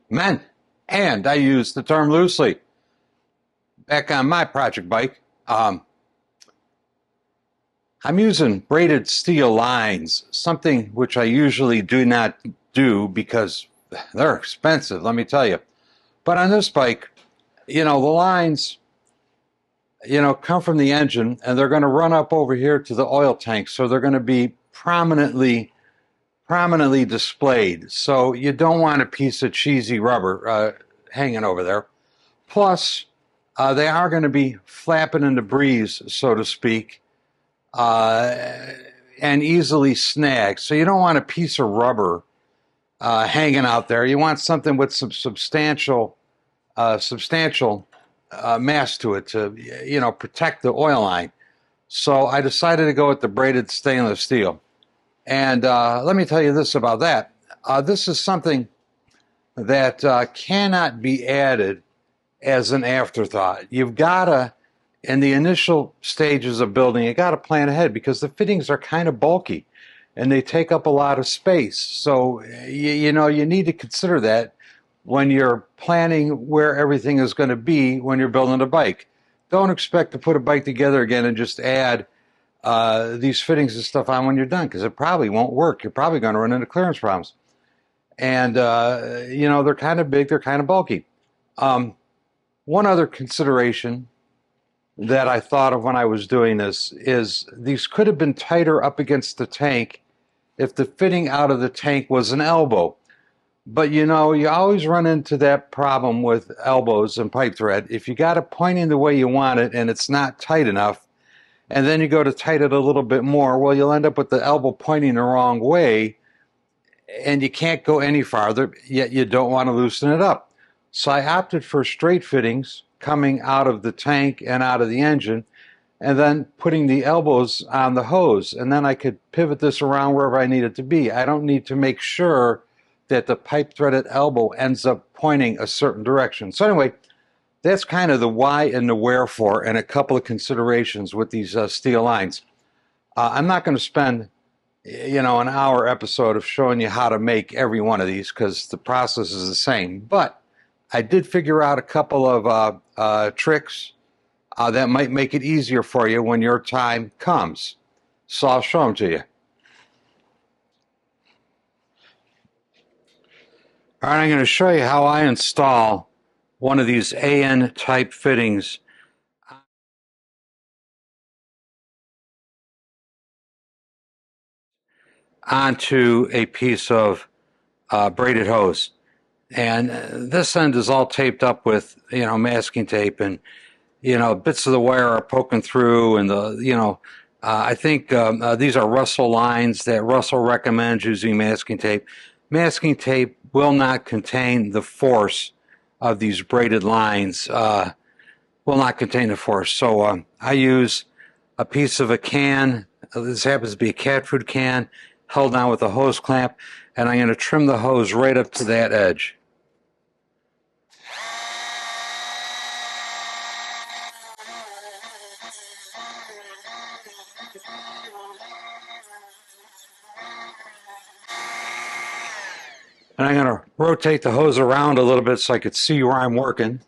Men, and I use the term loosely. Back on my project bike, I'm using braided steel lines, something which I usually do not do because they're expensive, let me tell you. But on this bike, the lines, come from the engine and they're going to run up over here to the oil tank. So they're going to be prominently displayed. So you don't want a piece of cheesy rubber hanging over there. Plus, they are going to be flapping in the breeze, so to speak, and easily snagged. So you don't want a piece of rubber hanging out there. You want something with some substantial mass to it to, protect the oil line. So I decided to go with the braided stainless steel. And let me tell you this about that. This is something that cannot be added as an afterthought. You've got to, in the initial stages of building, you got to plan ahead because the fittings are kind of bulky and they take up a lot of space. So, you need to consider that when you're planning where everything is going to be when you're building a bike. Don't expect to put a bike together again and just add these fittings and stuff on when you're done, because it probably won't work. You're probably going to run into clearance problems. And, they're kind of big, they're kind of bulky. One other consideration that I thought of when I was doing this is these could have been tighter up against the tank if the fitting out of the tank was an elbow. But you always run into that problem with elbows and pipe thread. If you got it pointing the way you want it and it's not tight enough, and then you go to tighten it a little bit more, well, you'll end up with the elbow pointing the wrong way, and you can't go any farther, yet you don't want to loosen it up. So I opted for straight fittings coming out of the tank and out of the engine, and then putting the elbows on the hose. And then I could pivot this around wherever I need it to be. I don't need to make sure that the pipe threaded elbow ends up pointing a certain direction. So anyway, that's kind of the why and the wherefore and a couple of considerations with these steel lines. I'm not going to spend, an hour episode of showing you how to make every one of these because the process is the same. But I did figure out a couple of tricks that might make it easier for you when your time comes. So I'll show them to you. All right, I'm going to show you how I install one of these AN type fittings onto a piece of braided hose. And this end is all taped up with, masking tape, and, bits of the wire are poking through, and I think these are Russell lines that Russell recommends using masking tape. Masking tape will not contain the force of these braided lines, will not contain the force. So I use a piece of a can. This happens to be a cat food can held down with a hose clamp, and I'm going to trim the hose right up to that edge. And I'm going to rotate the hose around a little bit so I could see where I'm working.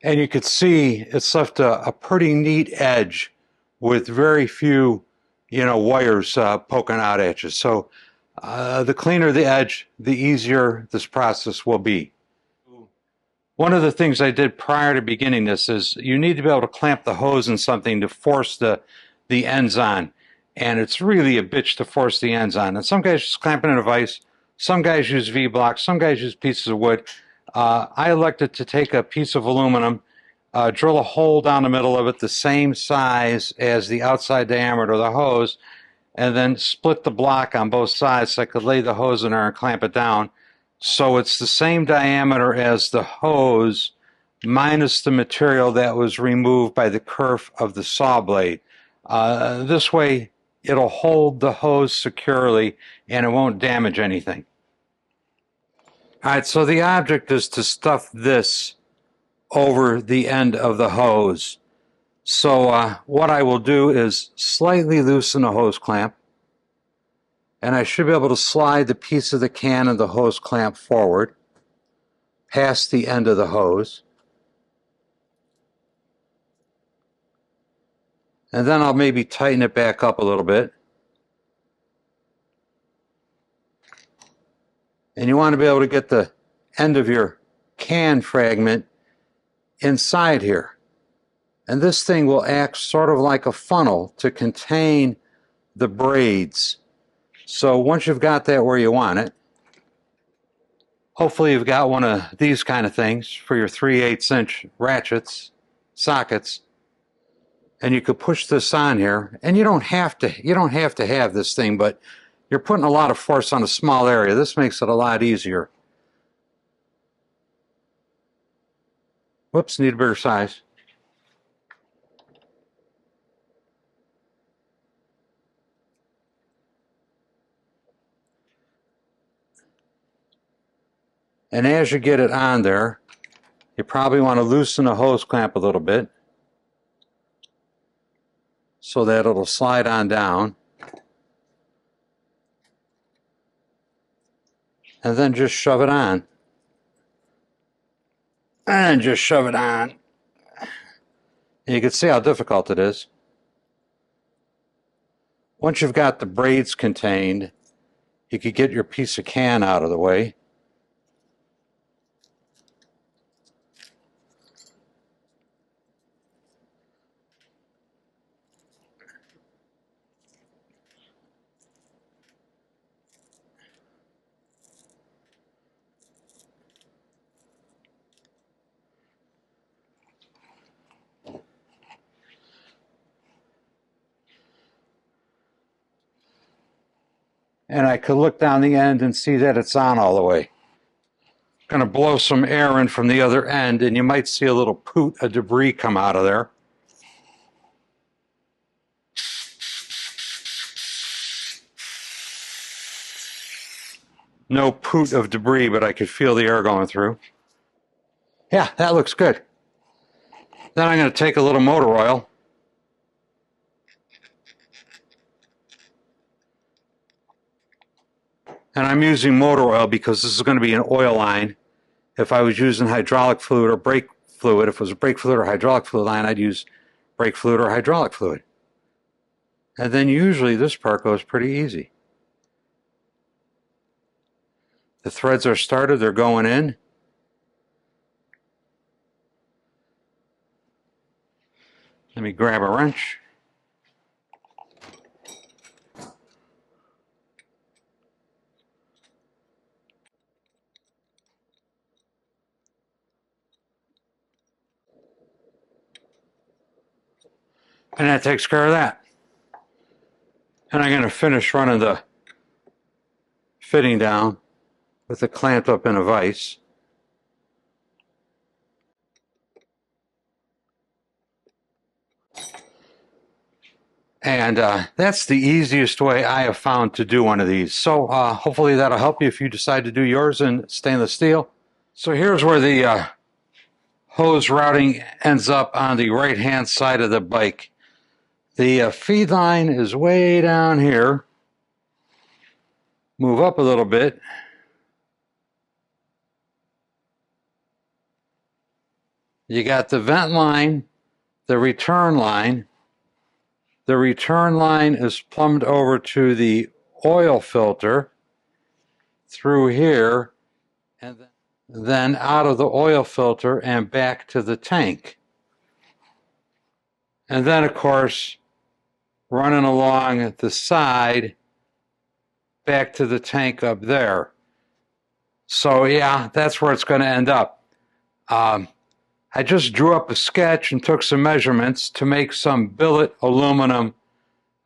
And you could see it's left a pretty neat edge with very few, wires poking out at you. So the cleaner the edge, the easier this process will be. One of the things I did prior to beginning this is you need to be able to clamp the hose in something to force the ends on. And it's really a bitch to force the ends on. And some guys just clamp it in a vise. Some guys use V-blocks. Some guys use pieces of wood. I elected to take a piece of aluminum, drill a hole down the middle of it the same size as the outside diameter of the hose, and then split the block on both sides so I could lay the hose in there and clamp it down. So it's the same diameter as the hose, minus the material that was removed by the kerf of the saw blade. This way it'll hold the hose securely and it won't damage anything. All right, so the object is to stuff this over the end of the hose. So what I will do is slightly loosen the hose clamp, and I should be able to slide the piece of the can of the hose clamp forward past the end of the hose. And then I'll maybe tighten it back up a little bit. And you want to be able to get the end of your can fragment inside here. And this thing will act sort of like a funnel to contain the braids. So once you've got that where you want it, hopefully you've got one of these kind of things for your 3/8" ratchets, sockets, and you could push this on here. And you don't have to have this thing, but you're putting a lot of force on a small area. This makes it a lot easier. Whoops, need a bigger size. And as you get it on there, you probably want to loosen the hose clamp a little bit so that it'll slide on down. And then just shove it on. And just shove it on. And you can see how difficult it is. Once you've got the braids contained, you could get your piece of can out of the way. And I could look down the end and see that it's on all the way. Going to blow some air in from the other end, and you might see a little poot of debris come out of there. No poot of debris, but I could feel the air going through. Yeah, that looks good. Then I'm going to take a little motor oil. And I'm using motor oil because this is going to be an oil line. If I was using hydraulic fluid or brake fluid, if it was a brake fluid or hydraulic fluid line, I'd use brake fluid or hydraulic fluid. And then usually this part goes pretty easy. The threads are started, they're going in. Let me grab a wrench. And that takes care of that. And I'm going to finish running the fitting down with it clamped up in a vise. And that's the easiest way I have found to do one of these. So hopefully that'll help you if you decide to do yours in stainless steel. So here's where the hose routing ends up on the right hand side of the bike. The feed line is way down here. Move up a little bit. You got the vent line, the return line. The return line is plumbed over to the oil filter through here, and then out of the oil filter and back to the tank. And then, of course, running along at the side back to the tank up there. So yeah, that's where it's going to end up. I just drew up a sketch and took some measurements to make some billet aluminum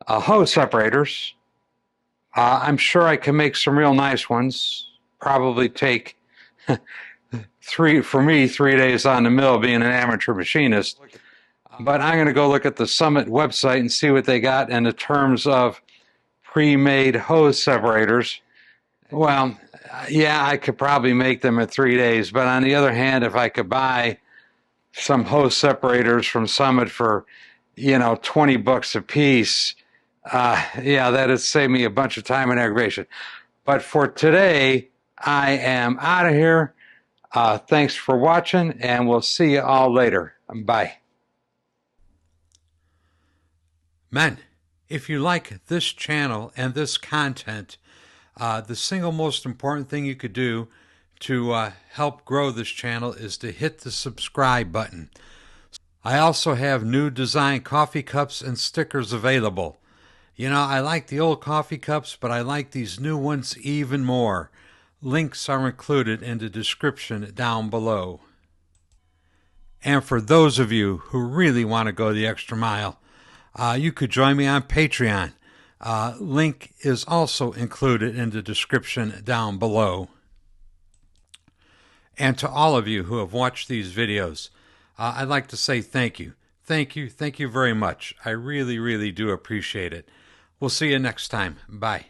hose separators. I'm sure I can make some real nice ones. Probably take for me, 3 days on the mill being an amateur machinist. But I'm going to go look at the Summit website and see what they got in the terms of pre-made hose separators. Well, yeah, I could probably make them in 3 days. But on the other hand, if I could buy some hose separators from Summit for, $20 a piece, yeah, that'd save me a bunch of time and aggravation. But for today, I am out of here. Thanks for watching, and we'll see you all later. Bye. Men, if you like this channel and this content, the single most important thing you could do to help grow this channel is to hit the subscribe button. I also have new design coffee cups and stickers available. I like the old coffee cups, but I like these new ones even more. Links are included in the description down below. And for those of you who really want to go the extra mile, you could join me on Patreon. Link is also included in the description down below. And to all of you who have watched these videos, I'd like to say thank you. Thank you very much. I really, really do appreciate it. We'll see you next time. Bye.